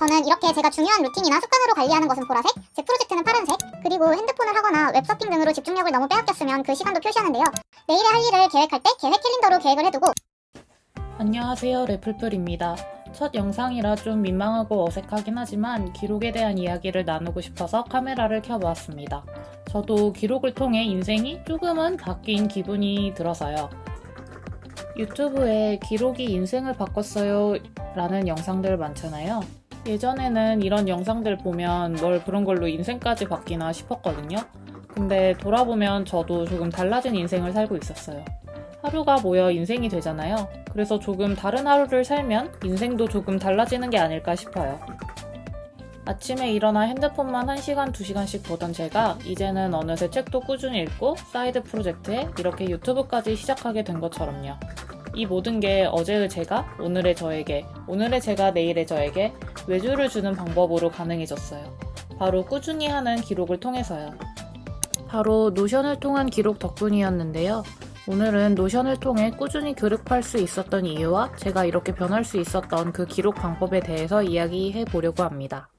저는 이렇게 제가 중요한 루틴이나 습관으로 관리하는 것은 보라색, 제 프로젝트는 파란색, 그리고 핸드폰을 하거나 웹서핑 등으로 집중력을 너무 빼앗겼으면 그 시간도 표시하는데요. 내일의 할 일을 계획할 때 계획 캘린더로 계획을 해두고. 안녕하세요, 래플플입니다. 첫 영상이라 좀 민망하고 어색하긴 하지만 기록에 대한 이야기를 나누고 싶어서 카메라를 켜보았습니다. 저도 기록을 통해 인생이 조금은 바뀐 기분이 들어서요. 유튜브에 기록이 인생을 바꿨어요 라는 영상들 많잖아요. 예전에는 이런 영상들 보면 뭘 그런 걸로 인생까지 바뀌나 싶었거든요. 근데 돌아보면 저도 조금 달라진 인생을 살고 있었어요. 하루가 모여 인생이 되잖아요. 그래서 조금 다른 하루를 살면 인생도 조금 달라지는 게 아닐까 싶어요. 아침에 일어나 핸드폰만 1시간, 2시간씩 보던 제가 이제는 어느새 책도 꾸준히 읽고 사이드 프로젝트에 이렇게 유튜브까지 시작하게 된 것처럼요. 이 모든 게 어제의 제가, 오늘의 저에게, 오늘의 제가 내일의 저에게 외주를 주는 방법으로 가능해졌어요. 바로 꾸준히 하는 기록을 통해서요. 바로 노션을 통한 기록 덕분이었는데요. 오늘은 노션을 통해 꾸준히 기록할 수 있었던 이유와 제가 이렇게 변할 수 있었던 그 기록 방법에 대해서 이야기해 보려고 합니다.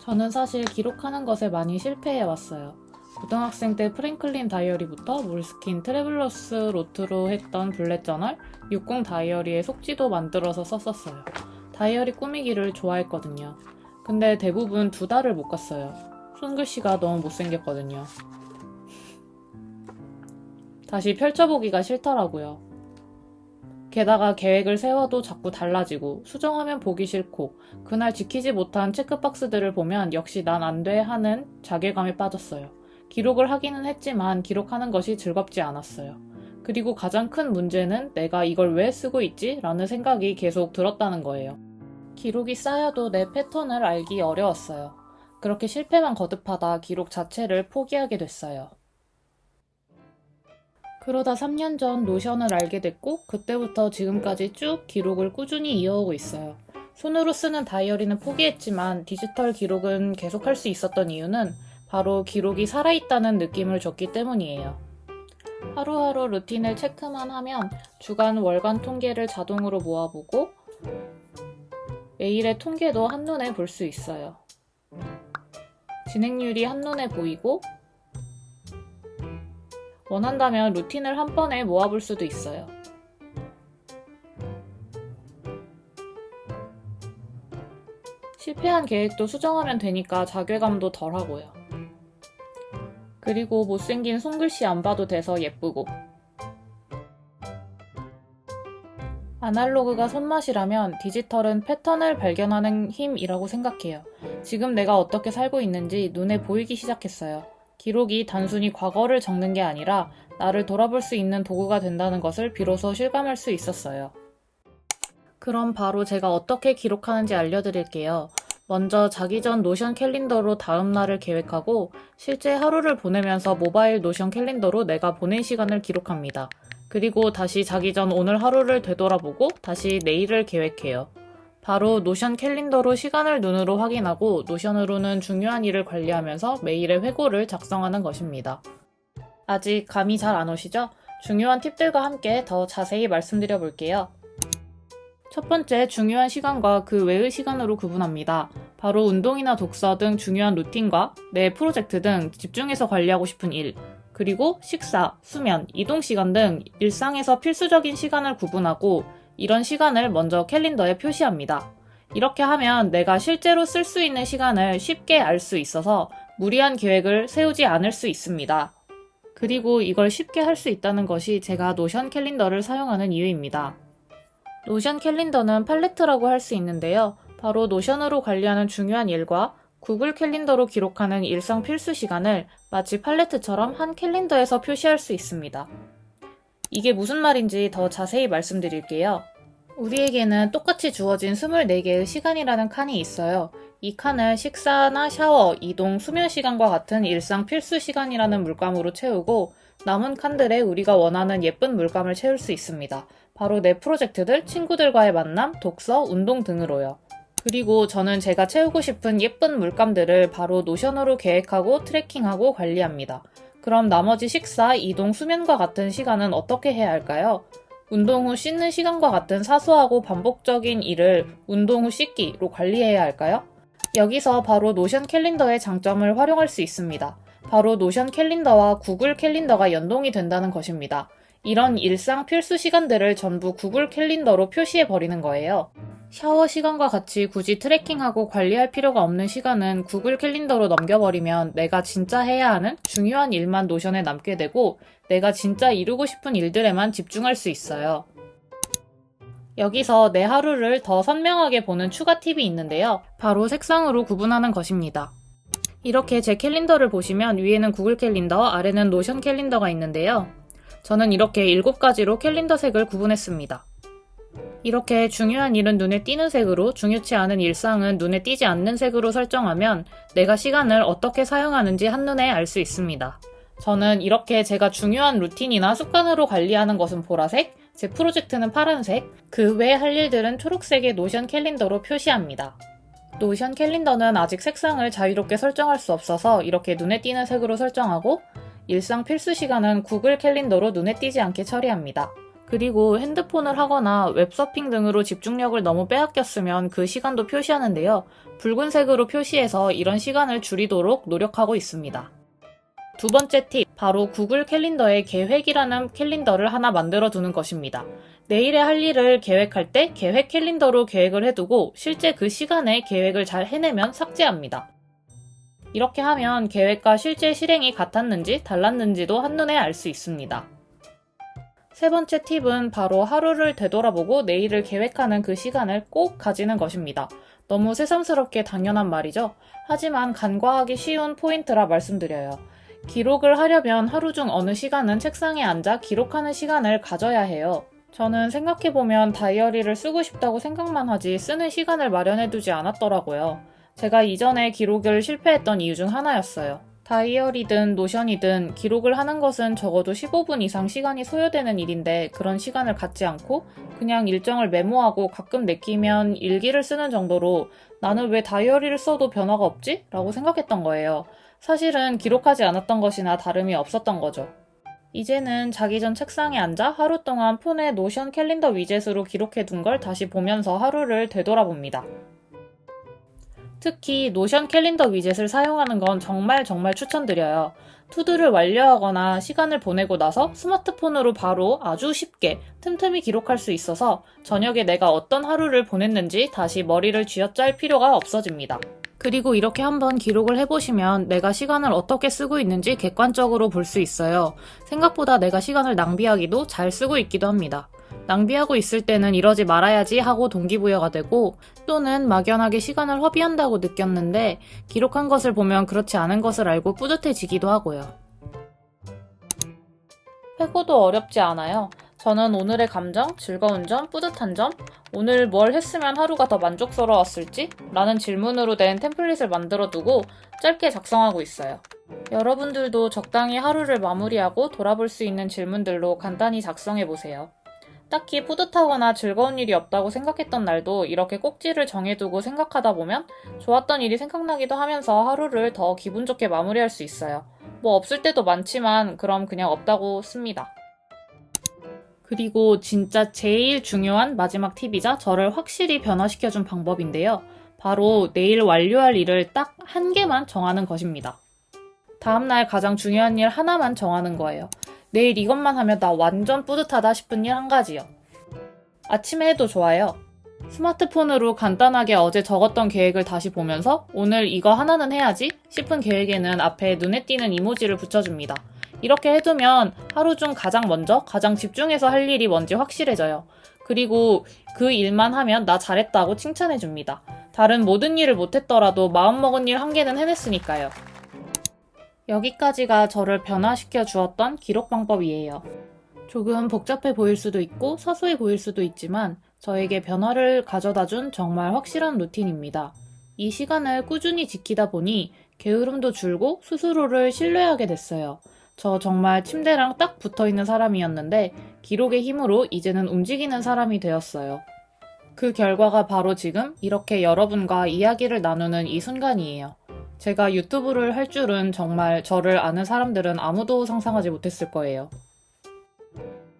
저는 사실 기록하는 것에 많이 실패해왔어요. 고등학생 때 프랭클린 다이어리부터 몰스킨 트래블러스 로트로 했던 블랙 저널, 60 다이어리에 속지도 만들어서 썼었어요. 다이어리 꾸미기를 좋아했거든요. 근데 대부분 2달을 못 갔어요. 손글씨가 너무 못생겼거든요. 다시 펼쳐보기가 싫더라고요. 게다가 계획을 세워도 자꾸 달라지고 수정하면 보기 싫고 그날 지키지 못한 체크박스들을 보면 역시 난 안 돼 하는 자괴감에 빠졌어요. 기록을 하기는 했지만 기록하는 것이 즐겁지 않았어요. 그리고 가장 큰 문제는 내가 이걸 왜 쓰고 있지? 라는 생각이 계속 들었다는 거예요. 기록이 쌓여도 내 패턴을 알기 어려웠어요. 그렇게 실패만 거듭하다 기록 자체를 포기하게 됐어요. 그러다 3년 전 노션을 알게 됐고 그때부터 지금까지 쭉 기록을 꾸준히 이어오고 있어요. 손으로 쓰는 다이어리는 포기했지만 디지털 기록은 계속할 수 있었던 이유는 바로 기록이 살아있다는 느낌을 줬기 때문이에요. 하루하루 루틴을 체크만 하면 주간, 월간 통계를 자동으로 모아보고 매일의 통계도 한눈에 볼 수 있어요. 진행률이 한눈에 보이고 원한다면 루틴을 한 번에 모아볼 수도 있어요. 실패한 계획도 수정하면 되니까 자괴감도 덜하고요. 그리고 못생긴 손글씨 안 봐도 돼서 예쁘고. 아날로그가 손맛이라면 디지털은 패턴을 발견하는 힘이라고 생각해요. 지금 내가 어떻게 살고 있는지 눈에 보이기 시작했어요. 기록이 단순히 과거를 적는 게 아니라 나를 돌아볼 수 있는 도구가 된다는 것을 비로소 실감할 수 있었어요. 그럼 바로 제가 어떻게 기록하는지 알려드릴게요. 먼저 자기 전 노션 캘린더로 다음 날을 계획하고 실제 하루를 보내면서 모바일 노션 캘린더로 내가 보낸 시간을 기록합니다. 그리고 다시 자기 전 오늘 하루를 되돌아보고 다시 내일을 계획해요. 바로 노션 캘린더로 시간을 눈으로 확인하고 노션으로는 중요한 일을 관리하면서 매일의 회고를 작성하는 것입니다. 아직 감이 잘 안 오시죠? 중요한 팁들과 함께 더 자세히 말씀드려 볼게요. 첫 번째, 중요한 시간과 그 외의 시간으로 구분합니다. 바로 운동이나 독서 등 중요한 루틴과 내 프로젝트 등 집중해서 관리하고 싶은 일, 그리고 식사, 수면, 이동 시간 등 일상에서 필수적인 시간을 구분하고 이런 시간을 먼저 캘린더에 표시합니다. 이렇게 하면 내가 실제로 쓸 수 있는 시간을 쉽게 알 수 있어서 무리한 계획을 세우지 않을 수 있습니다. 그리고 이걸 쉽게 할 수 있다는 것이 제가 노션 캘린더를 사용하는 이유입니다. 노션 캘린더는 팔레트라고 할 수 있는데요. 바로 노션으로 관리하는 중요한 일과 구글 캘린더로 기록하는 일상 필수 시간을 마치 팔레트처럼 한 캘린더에서 표시할 수 있습니다. 이게 무슨 말인지 더 자세히 말씀드릴게요. 우리에게는 똑같이 주어진 24개의 시간이라는 칸이 있어요. 이 칸을 식사나 샤워, 이동, 수면 시간과 같은 일상 필수 시간이라는 물감으로 채우고 남은 칸들에 우리가 원하는 예쁜 물감을 채울 수 있습니다. 바로 내 프로젝트들, 친구들과의 만남, 독서, 운동 등으로요. 그리고 저는 제가 채우고 싶은 예쁜 물감들을 바로 노션으로 계획하고 트래킹하고 관리합니다. 그럼 나머지 식사, 이동, 수면과 같은 시간은 어떻게 해야 할까요? 운동 후 씻는 시간과 같은 사소하고 반복적인 일을 운동 후 씻기로 관리해야 할까요? 여기서 바로 노션 캘린더의 장점을 활용할 수 있습니다. 바로 노션 캘린더와 구글 캘린더가 연동이 된다는 것입니다. 이런 일상 필수 시간들을 전부 구글 캘린더로 표시해 버리는 거예요. 샤워 시간과 같이 굳이 트래킹하고 관리할 필요가 없는 시간은 구글 캘린더로 넘겨버리면 내가 진짜 해야 하는 중요한 일만 노션에 남게 되고 내가 진짜 이루고 싶은 일들에만 집중할 수 있어요. 여기서 내 하루를 더 선명하게 보는 추가 팁이 있는데요. 바로 색상으로 구분하는 것입니다. 이렇게 제 캘린더를 보시면 위에는 구글 캘린더, 아래는 노션 캘린더가 있는데요. 저는 이렇게 7가지로 캘린더 색을 구분했습니다. 이렇게 중요한 일은 눈에 띄는 색으로, 중요치 않은 일상은 눈에 띄지 않는 색으로 설정하면 내가 시간을 어떻게 사용하는지 한눈에 알 수 있습니다. 저는 이렇게 제가 중요한 루틴이나 습관으로 관리하는 것은 보라색, 제 프로젝트는 파란색, 그 외 할 일들은 초록색의 노션 캘린더로 표시합니다. 노션 캘린더는 아직 색상을 자유롭게 설정할 수 없어서 이렇게 눈에 띄는 색으로 설정하고 일상 필수 시간은 구글 캘린더로 눈에 띄지 않게 처리합니다. 그리고 핸드폰을 하거나 웹서핑 등으로 집중력을 너무 빼앗겼으면 그 시간도 표시하는데요. 붉은색으로 표시해서 이런 시간을 줄이도록 노력하고 있습니다. 두 번째 팁, 바로 구글 캘린더에 계획이라는 캘린더를 하나 만들어 두는 것입니다. 내일의 할 일을 계획할 때 계획 캘린더로 계획을 해두고 실제 그 시간에 계획을 잘 해내면 삭제합니다. 이렇게 하면 계획과 실제 실행이 같았는지 달랐는지도 한눈에 알 수 있습니다. 세 번째 팁은 바로 하루를 되돌아보고 내일을 계획하는 그 시간을 꼭 가지는 것입니다. 너무 새삼스럽게 당연한 말이죠. 하지만 간과하기 쉬운 포인트라 말씀드려요. 기록을 하려면 하루 중 어느 시간은 책상에 앉아 기록하는 시간을 가져야 해요. 저는 생각해보면 다이어리를 쓰고 싶다고 생각만 하지 쓰는 시간을 마련해두지 않았더라고요. 제가 이전에 기록을 실패했던 이유 중 하나였어요. 다이어리든 노션이든 기록을 하는 것은 적어도 15분 이상 시간이 소요되는 일인데 그런 시간을 갖지 않고 그냥 일정을 메모하고 가끔 내키면 일기를 쓰는 정도로 나는 왜 다이어리를 써도 변화가 없지? 라고 생각했던 거예요. 사실은 기록하지 않았던 것이나 다름이 없었던 거죠. 이제는 자기 전 책상에 앉아 하루 동안 폰에 노션 캘린더 위젯으로 기록해둔 걸 다시 보면서 하루를 되돌아봅니다. 특히 노션 캘린더 위젯을 사용하는 건 정말 추천드려요. 투두를 완료하거나 시간을 보내고 나서 스마트폰으로 바로 아주 쉽게 틈틈이 기록할 수 있어서 저녁에 내가 어떤 하루를 보냈는지 다시 머리를 쥐어짤 필요가 없어집니다. 그리고 이렇게 한번 기록을 해보시면 내가 시간을 어떻게 쓰고 있는지 객관적으로 볼 수 있어요. 생각보다 내가 시간을 낭비하기도 잘 쓰고 있기도 합니다. 낭비하고 있을 때는 이러지 말아야지 하고 동기부여가 되고 또는 막연하게 시간을 허비한다고 느꼈는데 기록한 것을 보면 그렇지 않은 것을 알고 뿌듯해지기도 하고요. 해고도 어렵지 않아요. 저는 오늘의 감정, 즐거운 점, 뿌듯한 점, 오늘 뭘 했으면 하루가 더 만족스러웠을지? 라는 질문으로 된 템플릿을 만들어두고 짧게 작성하고 있어요. 여러분들도 적당히 하루를 마무리하고 돌아볼 수 있는 질문들로 간단히 작성해보세요. 딱히 뿌듯하거나 즐거운 일이 없다고 생각했던 날도 이렇게 꼭지를 정해두고 생각하다 보면 좋았던 일이 생각나기도 하면서 하루를 더 기분 좋게 마무리할 수 있어요. 뭐 없을 때도 많지만 그럼 그냥 없다고 씁니다. 그리고 진짜 제일 중요한 마지막 팁이자 저를 확실히 변화시켜준 방법인데요. 바로 내일 완료할 일을 딱 한 개만 정하는 것입니다. 다음날 가장 중요한 일 하나만 정하는 거예요. 내일 이것만 하면 나 완전 뿌듯하다 싶은 일 한 가지요. 아침에 해도 좋아요. 스마트폰으로 간단하게 어제 적었던 계획을 다시 보면서 오늘 이거 하나는 해야지 싶은 계획에는 앞에 눈에 띄는 이모지를 붙여줍니다. 이렇게 해두면 하루 중 가장 먼저 가장 집중해서 할 일이 뭔지 확실해져요. 그리고 그 일만 하면 나 잘했다고 칭찬해줍니다. 다른 모든 일을 못했더라도 마음먹은 일 한 개는 해냈으니까요. 여기까지가 저를 변화시켜 주었던 기록 방법이에요. 조금 복잡해 보일 수도 있고 사소해 보일 수도 있지만 저에게 변화를 가져다 준 정말 확실한 루틴입니다. 이 시간을 꾸준히 지키다 보니 게으름도 줄고 스스로를 신뢰하게 됐어요. 저 정말 침대랑 딱 붙어있는 사람이었는데 기록의 힘으로 이제는 움직이는 사람이 되었어요. 그 결과가 바로 지금 이렇게 여러분과 이야기를 나누는 이 순간이에요. 제가 유튜브를 할 줄은 정말 저를 아는 사람들은 아무도 상상하지 못했을 거예요.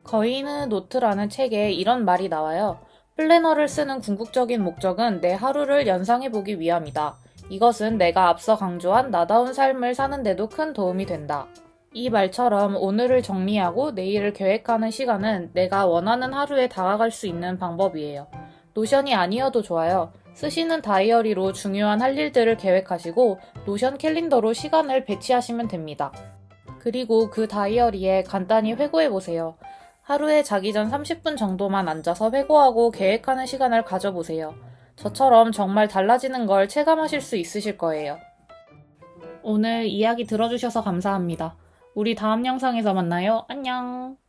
거인의 노트라는 책에 이런 말이 나와요. 플래너를 쓰는 궁극적인 목적은 내 하루를 연상해보기 위함이다. 이것은 내가 앞서 강조한 나다운 삶을 사는데도 큰 도움이 된다. 이 말처럼 오늘을 정리하고 내일을 계획하는 시간은 내가 원하는 하루에 다가갈 수 있는 방법이에요. 노션이 아니어도 좋아요. 쓰시는 다이어리로 중요한 할 일들을 계획하시고 노션 캘린더로 시간을 배치하시면 됩니다. 그리고 그 다이어리에 간단히 회고해보세요. 하루에 자기 전 30분 정도만 앉아서 회고하고 계획하는 시간을 가져보세요. 저처럼 정말 달라지는 걸 체감하실 수 있으실 거예요. 오늘 이야기 들어주셔서 감사합니다. 우리 다음 영상에서 만나요. 안녕!